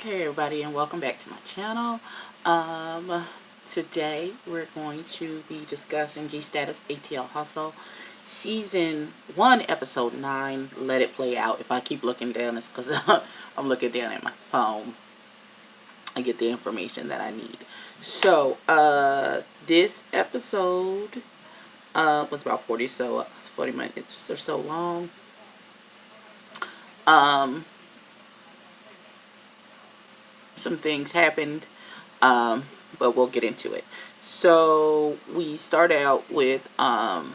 Hey everybody, and welcome back to my channel. Today we're going to be discussing GStatus ATL Hustle Season 1 Episode 9, Let It Play Out. If I keep looking down, it's because I'm looking down at my phone. I get the information that I need. So this episode was about 40 minutes or so long. Some things happened, but we'll get into it. So we start out with, and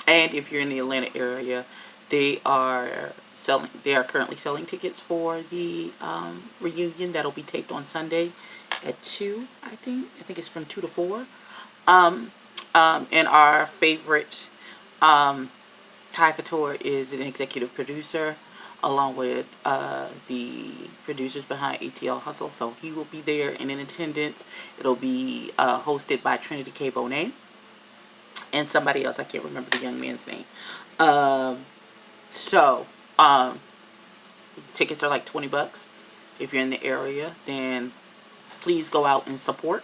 if you're in the Atlanta area, they are currently selling tickets for the reunion that'll be taped on Sunday at 2. I think it's from 2 to 4. And our favorite Ty Couture is an executive producer, along with the producers behind ATL Hustle. So he will be there and in attendance. It'll be hosted by Trinity K. Bonet and somebody else. I can't remember the young man's name. Tickets are like $20. If you're in the area, then please go out and support.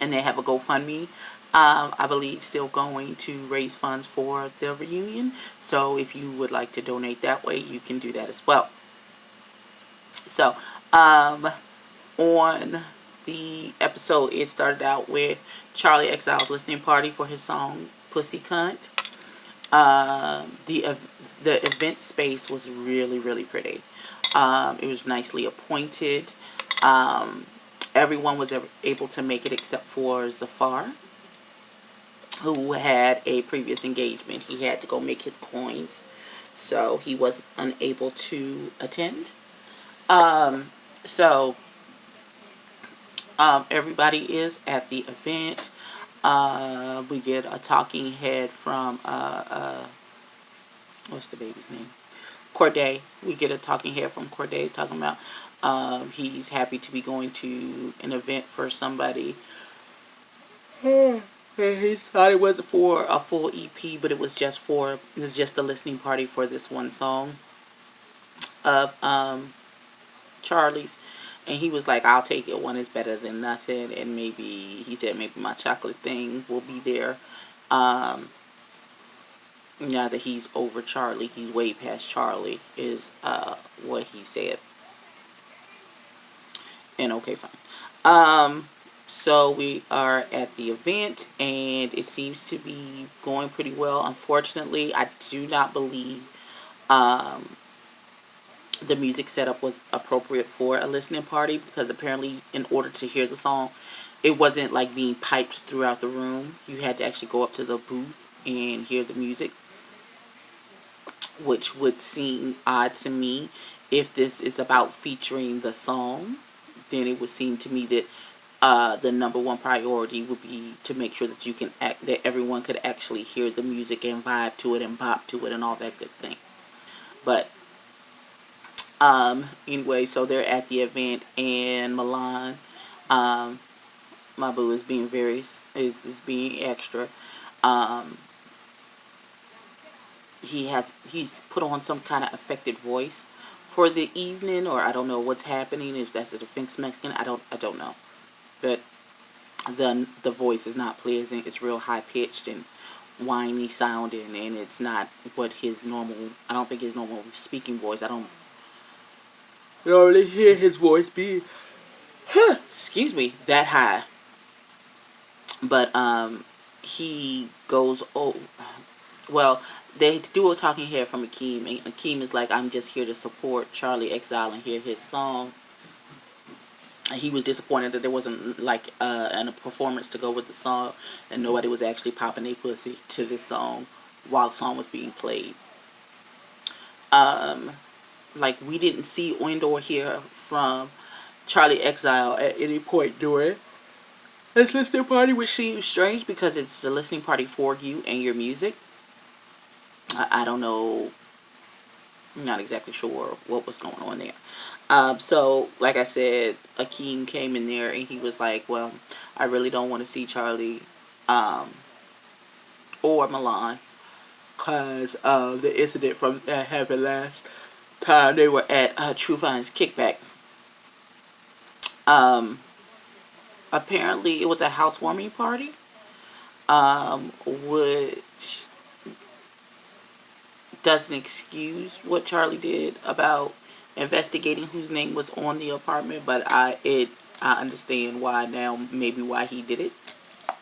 And they have a GoFundMe, I believe, still going to raise funds for the reunion. So if you would like to donate that way, you can do that as well. So on the episode, it started out with Charlie XCeil's listening party for his song Pussy Cunt. The event space was really, really pretty. It was nicely appointed. Everyone was able to make it except for Zafar, who had a previous engagement. He had to go make his coins, so he was unable to attend. Everybody is at the event. We get a talking head from what's the baby's name? Corday. We get a talking head from Corday talking about he's happy to be going to an event for somebody. He thought it wasn't for a full EP, but it was just a listening party for this one song of Charlie's. And he was like, I'll take it. One is better than nothing. And he said maybe my chocolate thing will be there. Now that he's over Charlie, he's way past Charlie, is what he said. And okay, fine. So we are at the event, and it seems to be going pretty well. Unfortunately, I do not believe the music setup was appropriate for a listening party, because apparently in order to hear the song, it wasn't like being piped throughout the room. You had to actually go up to the booth and hear the music, which would seem odd to me. If this is about featuring the song, then it would seem to me that the number one priority would be to make sure that that everyone could actually hear the music and vibe to it and bop to it and all that good thing. But anyway, so they're at the event, and Milan, my boo, is being is being extra. He's put on some kind of affected voice for the evening, or I don't know what's happening, if that's a defense mechanism. I don't know. But the voice is not pleasant. It's real high pitched and whiny sounding, and it's not what his normal, I don't think his normal speaking voice. I don't really hear his voice be excuse me, that high. But he goes over. Well, they do a talking head from Akeem, and Akeem is like, I'm just here to support Charlie XCeil and hear his song. And he was disappointed that there wasn't like a performance to go with the song, and nobody was actually popping a pussy to this song while the song was being played. Like, we didn't see or hear from Charlie XCeil at any point during this listening party, which seems strange because it's a listening party for you and your music. I don't know. I'm not exactly sure what was going on there. So, like I said, Akeem came in there and he was like, well, I really don't want to see Charlie or Milan because of the incident that happened last time they were at True Fine's Kickback. Apparently it was a housewarming party, which doesn't excuse what Charlie did about investigating whose name was on the apartment, but I understand why now, maybe why he did it,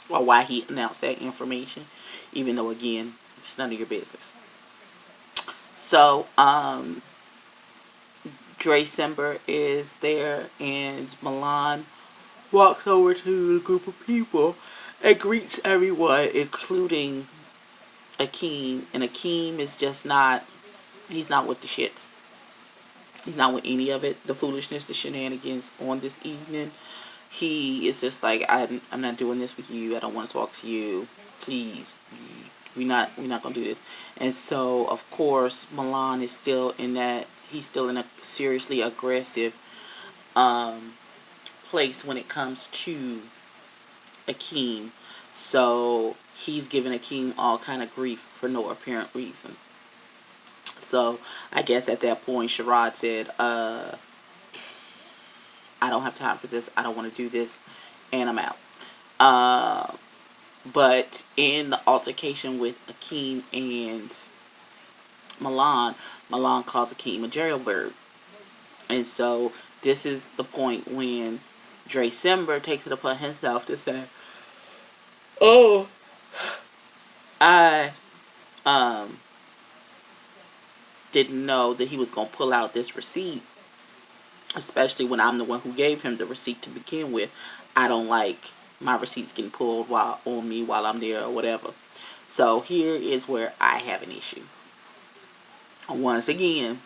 or why he announced that information, even though again it's none of your business. So December is there, and Milan walks over to the group of people and greets everyone, including Akeem. And Akeem is just not, he's not with the shits. He's not with any of it, the foolishness, the shenanigans on this evening. He is just like, I'm not doing this with you. I don't want to talk to you. Please, we're not gonna do this. And so, of course, Milan is still in that. He's still in a seriously aggressive place when it comes to Akeem. So he's giving Akeem all kind of grief for no apparent reason. So I guess at that point, Sherrod said, I don't have time for this. I don't want to do this. And I'm out. But in the altercation with Akeem and Milan calls Akeem a jailbird. And so this is the point when December takes it upon himself to say, oh, I didn't know that he was going to pull out this receipt, especially when I'm the one who gave him the receipt to begin with. I don't like my receipts getting pulled on me while I'm there or whatever. So here is where I have an issue. Once again,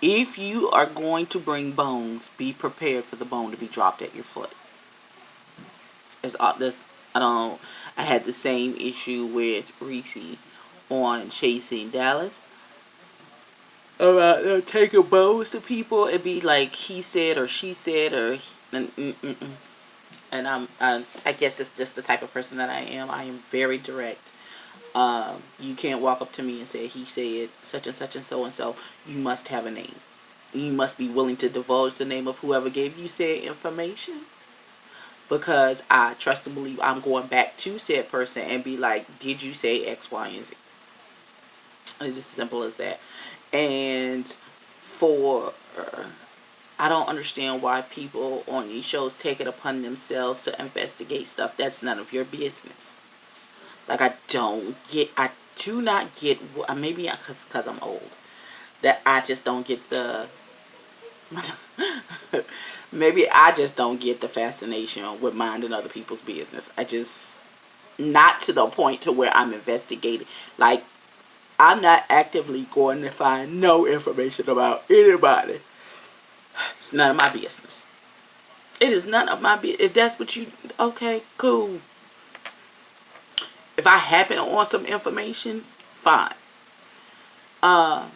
if you are going to bring bones, be prepared for the bone to be dropped at your foot. I had the same issue with Reese on Chasing Dallas about taking bones to people. It'd be like he said or she said or and I guess it's just the type of person that I am. I am very direct. You can't walk up to me and say, he said such and such and so and so. You must have a name. You must be willing to divulge the name of whoever gave you said information. Because I trust and believe I'm going back to said person and be like, did you say X, Y, and Z? It's just as simple as that. And I don't understand why people on these shows take it upon themselves to investigate stuff that's none of your business. Like, I do not get, maybe because I'm old, that I just don't get the, maybe I just don't get the fascination with minding other people's business. Not to the point to where I'm investigating. Like, I'm not actively going to find no information about anybody. It's none of my business. It is none of my business. If that's what you, okay, cool. If I happen on some information, fine. I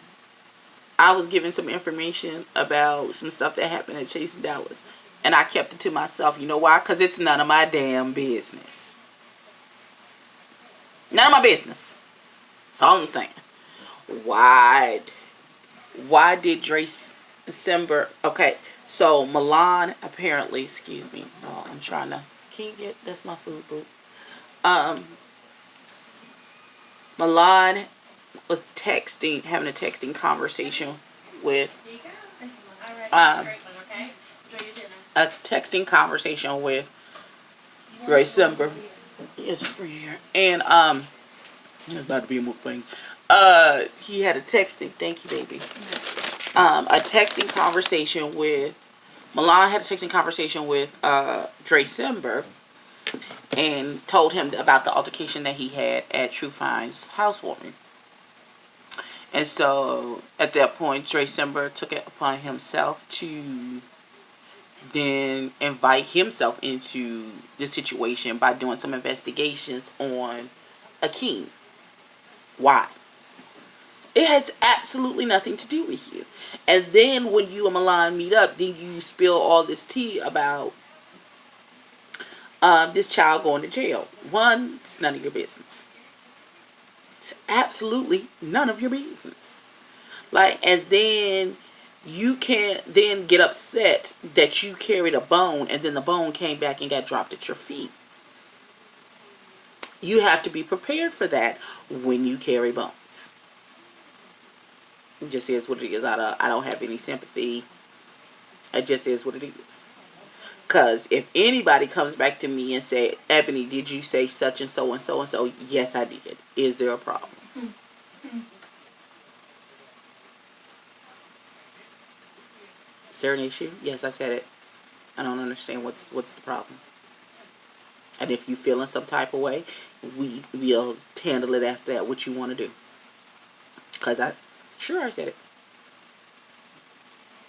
was given some information about some stuff that happened at Chasing Dallas, and I kept it to myself. You know why? Because it's none of my damn business. None of my business. That's all I'm saying. Why did December? Okay, so Milan apparently, excuse me. No, I'm trying to. Can you get? That's my food, boo. Milan was having a texting conversation with December. Yes, for here. And it's about to be a mukbang. He had a texting. Thank you, baby. A texting conversation with Milan had a texting conversation with December, and told him about the altercation that he had at True Fine's housewarming. And so at that point, December took it upon himself to then invite himself into the situation by doing some investigations on Akeem. Why? It has absolutely nothing to do with you. And then when you and Milan meet up, then you spill all this tea about this child going to jail. One, it's none of your business. It's absolutely none of your business. Like, and then you can't then get upset that you carried a bone and then the bone came back and got dropped at your feet. You have to be prepared for that when you carry bones. It just is what it is. I don't have any sympathy. It just is what it is. Because if anybody comes back to me and say, Ebony, did you say such and so and so and so? Yes, I did. Is there a problem? Is there an issue? Yes, I said it. I don't understand what's the problem. And if you feel in some type of way, we'll handle it after that. What you want to do? Because I said it.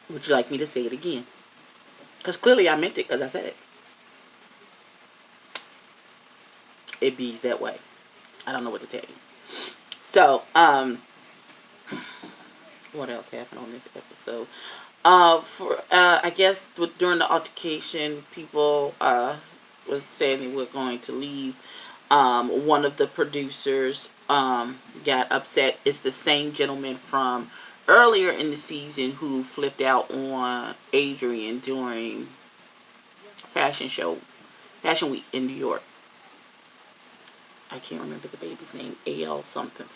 Would you like me to say it again? Because clearly I meant it because I said it. It bees that way. I don't know what to tell you. So, what else happened on this episode? I guess during the altercation, people was saying they were going to leave. One of the producers got upset. It's the same gentleman from earlier in the season who flipped out on Adrian during Fashion Week in New York. I can't remember the baby's name. A.L. something.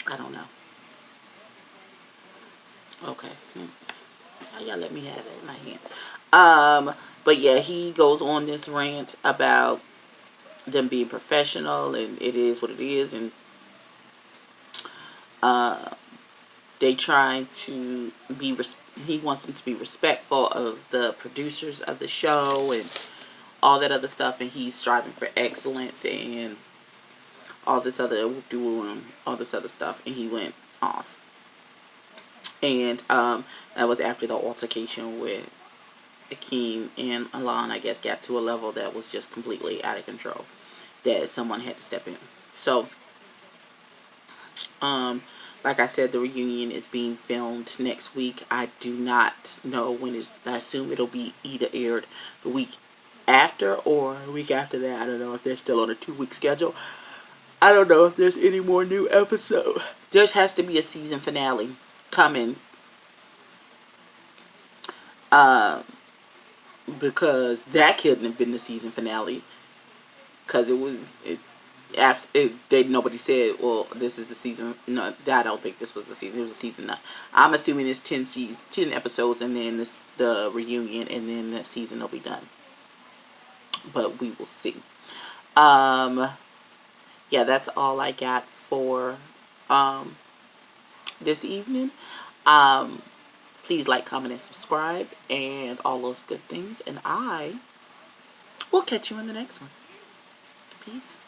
I don't know. Okay. Y'all let me have it in my hand. But yeah, he goes on this rant about them being professional and it is what it is, and they try to be he wants them to be respectful of the producers of the show and all that other stuff, and he's striving for excellence and all this other stuff, and he went off. And that was after the altercation with Akeem and Alon, I guess, got to a level that was just completely out of control, that someone had to step in. So, like I said, the reunion is being filmed next week. I do not know when I assume it'll be either aired the week after or a week after that. I don't know if they're still on a 2-week schedule. I don't know if there's any more new episodes. There has to be a season finale coming. Because that couldn't have been the season finale. Because nobody said, well, this is the season. No, I don't think this was the season. It was a season 9. I'm assuming it's 10 episodes, and then the reunion, and then the season will be done. But we will see. Yeah, that's all I got for this evening. Please like, comment, and subscribe, and all those good things. And I will catch you in the next one. Peace.